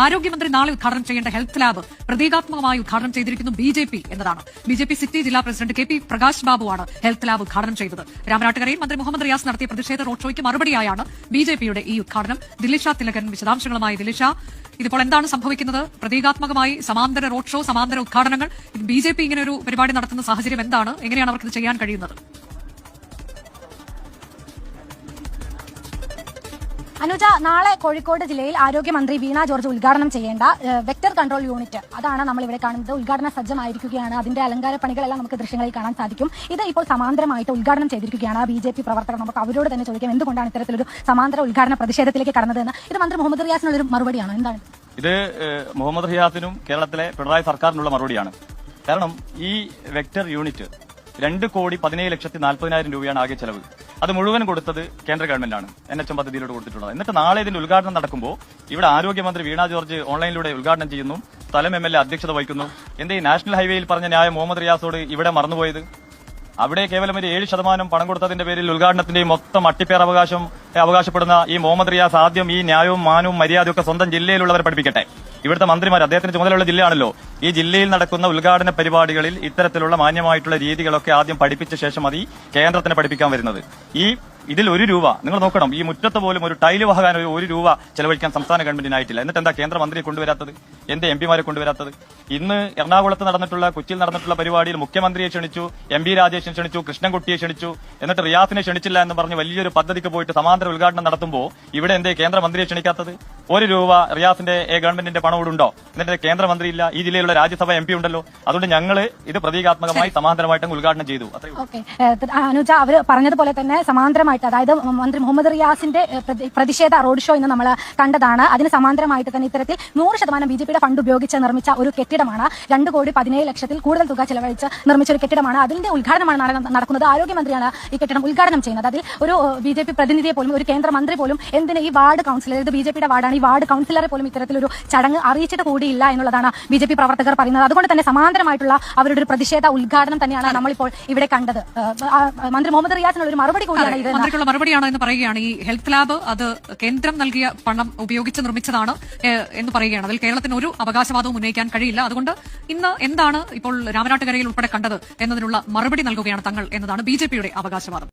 ആരോഗ്യമന്ത്രി നാളെ ഉദ്ഘാടനം ചെയ്യേണ്ട ഹെൽത്ത് ലാബ് പ്രതീകാത്മകമായി ഉദ്ഘാടനം ചെയ്തിരിക്കുന്നു ബിജെപി എന്നതാണ്. ബിജെപി സിറ്റി ജില്ലാ പ്രസിഡന്റ് കെ പി പ്രകാശ് ബാബുവാണ് ഹെൽത്ത് ലാബ് ഉദ്ഘാടനം ചെയ്തത്. രാമനാട്ടുകരയിൽ മന്ത്രി മുഹമ്മദ് റിയാസ് നടത്തിയ പ്രതിഷേധ റോഡ് ഷോയ്ക്ക് മറുപടിയായാണ് ബിജെപിയുടെ ഈ ഉദ്ഘാടനം. ദിലിഷ തിലകൻ വിശദാംശങ്ങളുമായി. ദിലിഷ, ഇതിപ്പോൾ എന്താണ് സംഭവിക്കുന്നത്? പ്രതീകാത്മകമായി സമാന്തര റോഡ് ഷോ, സമാന്തര ഉദ്ഘാടനങ്ങൾ, ബിജെപി ഇങ്ങനെ ഒരു പരിപാടി നടത്തുന്ന സാഹചര്യം എന്താണ്? എങ്ങനെയാണ് അവർക്ക് ഇത് ചെയ്യാൻ കഴിയുന്നത്? അനുജ, നാളെ കോഴിക്കോട് ജില്ലയിൽ ആരോഗ്യമന്ത്രി വീണ ജോർജ് ഉദ്ഘാടനം ചെയ്യേണ്ട വെക്ടർ കൺട്രോൾ യൂണിറ്റ്, അതാണ് നമ്മൾ ഇവിടെ കാണുന്നത്. ഉദ്ഘാടന സജ്ജമായിരിക്കുകയാണ്. അതിന്റെ അലങ്കാര പണികളെല്ലാം നമുക്ക് ദൃശ്യങ്ങളിൽ കാണാൻ സാധിക്കും. ഇത് ഇപ്പോൾ സമാന്തരമായിട്ട് ഉദ്ഘാടനം ചെയ്തിരിക്കുകയാണ് ബിജെപി പ്രവർത്തകർ. നമുക്ക് അവരോട് തന്നെ ചോദിക്കാം, എന്തുകൊണ്ടാണ് ഇത്തരത്തിലൊരു സമാന്തര ഉദ്ഘാടന പ്രതിഷേധത്തിലേക്ക് കടന്നതെന്ന്. ഇത് മന്ത്രി മുഹമ്മദ് റിയാസിനുള്ള ഒരു മറുപടിയാണോ? എന്താണ് ഇത്? മുഹമ്മദ് റിയാസിനും കേരളത്തിലെ പിണറായി സർക്കാരിനുള്ള മറുപടിയാണ്. കാരണം ഈ വെക്ടർ യൂണിറ്റ് 2,17,40,000 രൂപയാണ് ആകെ ചെലവ്. അത് മുഴുവൻ കൊടുത്തത് കേന്ദ്ര ഗവൺമെന്റാണ്, NHM പദ്ധതിയിലൂടെ കൊടുത്തിട്ടുള്ളത്. എന്നിട്ട് നാളെ ഇതിന്റെ ഉദ്ഘാടനം നടക്കുമ്പോൾ ഇവിടെ ആരോഗ്യമന്ത്രി വീണ ജോർജ് ഓൺലൈനിലൂടെ ഉദ്ഘാടനം ചെയ്യുന്നു, സ്ഥലം MLA അധ്യക്ഷത വഹിക്കുന്നു. എന്തേ നാഷണൽ ഹൈവേയിൽ പറഞ്ഞ ന്യായം മുഹമ്മദ് റിയാസോട് ഇവിടെ മറന്നുപോയത്? അവിടെ കേവലം ഒരു 7% പണം കൊടുത്തതിന്റെ പേരിൽ ഉദ്ഘാടനത്തിന്റെയും മൊത്തം അട്ടിപ്പേർ അവകാശപ്പെടുന്ന ഈ മുഹമ്മദ് റിയാസ് ആദ്യം ഈ ന്യായവും മാനവും മര്യാദയൊക്കെ സ്വന്തം ജില്ലയിലുള്ളവരെ പഠിപ്പിക്കട്ടെ. ഇവിടുത്തെ മന്ത്രിമാർ, അദ്ദേഹത്തിന് ചുമതലയുള്ള ജില്ലയാണല്ലോ. ഈ ജില്ലയിൽ നടക്കുന്ന ഉദ്ഘാടന പരിപാടികളിൽ ഇത്തരത്തിലുള്ള മാന്യമായിട്ടുള്ള രീതികളൊക്കെ ആദ്യം പഠിപ്പിച്ച ശേഷം മതി കേന്ദ്രത്തിന് പഠിപ്പിക്കാൻ വരുന്നത്. ഇതിൽ 1 രൂപ നിങ്ങൾ നോക്കണം, ഈ മുറ്റത്ത് പോലും ഒരു ടൈല് വാങ്ങാൻ 1 രൂപ ചെലവഴിക്കാൻ സംസ്ഥാന ഗവൺമെന്റിനായിട്ടില്ല. എന്നിട്ട് എന്താ കേന്ദ്രമന്ത്രിയെ കൊണ്ടുവരാത്തത്? എന്റെ MPമാരെ കൊണ്ടുവരാത്തത്? ഇന്ന് എറണാകുളത്ത് നടന്നിട്ടുള്ള, കൊച്ചിയിൽ നടന്നിട്ടുള്ള പരിപാടിയിൽ മുഖ്യമന്ത്രിയെ ക്ഷണിച്ചു, MB രാജേഷിനെ ക്ഷണിച്ചു, കൃഷ്ണൻകുട്ടിയെ ക്ഷണിച്ചു, എന്നിട്ട് റിയാസിനെ ക്ഷണിച്ചില്ല എന്ന് പറഞ്ഞ് വലിയൊരു പദ്ധതിക്ക് പോയിട്ട് സമാന്തര ഉദ്ഘാടനം നടത്തുമ്പോൾ ഇവിടെ എന്തേ കേന്ദ്രമന്ത്രിയെ ക്ഷണിക്കാത്തത്? 1 രൂപ റിയാസിന്റെ ഗവൺമെന്റിന്റെ പണം ഇവിടെ ഉണ്ടോ? എന്നിട്ട് കേന്ദ്രമന്ത്രി ഇല്ല. ഈ ജില്ലയിലുള്ള രാജ്യസഭ MP ഉണ്ടല്ലോ. അതുകൊണ്ട് ഞങ്ങൾ ഇത് പ്രതീകാത്മകമായി സമാന്തരമായിട്ട് ഉദ്ഘാടനം ചെയ്തു. അനുജ, അവർ പറഞ്ഞതുപോലെ തന്നെ സമാന്തരമായിട്ട്, അതായത് മന്ത്രി മുഹമ്മദ് റിയാസിന്റെ പ്രതിഷേധ റോഡ് ഷോ ഇന്ന് നമ്മൾ കണ്ടതാണ്. അതിന് സമാന്തരമായിട്ട് തന്നെ ഇത്തരത്തിൽ 100% ബിജെപിയുടെ ഫണ്ട് ഉപയോഗിച്ച് നിർമ്മിച്ച ഒരു കെട്ടിടമാണ്. 2,17,00,000 കൂടുതൽ തുക ചെലവഴിച്ച് നിർമ്മിച്ച ഒരു കെട്ടിടമാണ്. അതിന്റെ ഉദ്ഘാടനമാണ് നാളെ നടക്കുന്നത്. ആരോഗ്യമന്ത്രിയാണ് ഈ കെട്ടിടം ഉദ്ഘാടനം ചെയ്യുന്നത്. അതിൽ ഒരു ബിജെപി പ്രതിനിധിയെ പോലും, ഒരു കേന്ദ്രമന്ത്രി പോലും, എന്തിന് ഈ വാർഡ് കൌൺസിലർ, ഇത് ബിജെപിയുടെ വാർഡാണ്, ഈ വാർഡ് കൌൺസിലറെ പോലും ഇത്തരത്തിലൊരു ചടങ്ങ് അറിയിച്ചിട്ട് കൂടിയില്ല എന്നുള്ളതാണ് ബിജെപി പ്രവർത്തകർ പറയുന്നത്. അതുകൊണ്ട് തന്നെ സമാന്തരമായിട്ടുള്ള അവരുടെ ഒരു പ്രതിഷേധ ഉദ്ഘാടനം തന്നെയാണ് നമ്മളിപ്പോൾ ഇവിടെ കണ്ടത്. മന്ത്രി മുഹമ്മദ് റിയാസിനുള്ള ഒരു മറുപടി കൂടിയാണ് ഇത്. മറുപടിയാണോ എന്ന് പറയുകയാണ്. ഈ ഹെൽത്ത് ലാബ് അത് കേന്ദ്രം നൽകിയ പണം ഉപയോഗിച്ച് നിർമ്മിച്ചതാണ് എന്ന് പറയുകയാണ്. അതിൽ കേരളത്തിന് ഒരു അവകാശവാദവും ഉന്നയിക്കാൻ കഴിയില്ല. അതുകൊണ്ട് ഇന്ന് എന്താണ് ഇപ്പോൾ രാമനാട്ടുകരയിൽ ഉൾപ്പെടെ കണ്ടത് എന്നതിനുള്ള മറുപടി നൽകുകയാണ് തങ്ങൾ എന്നതാണ് ബിജെപിയുടെ അവകാശവാദം.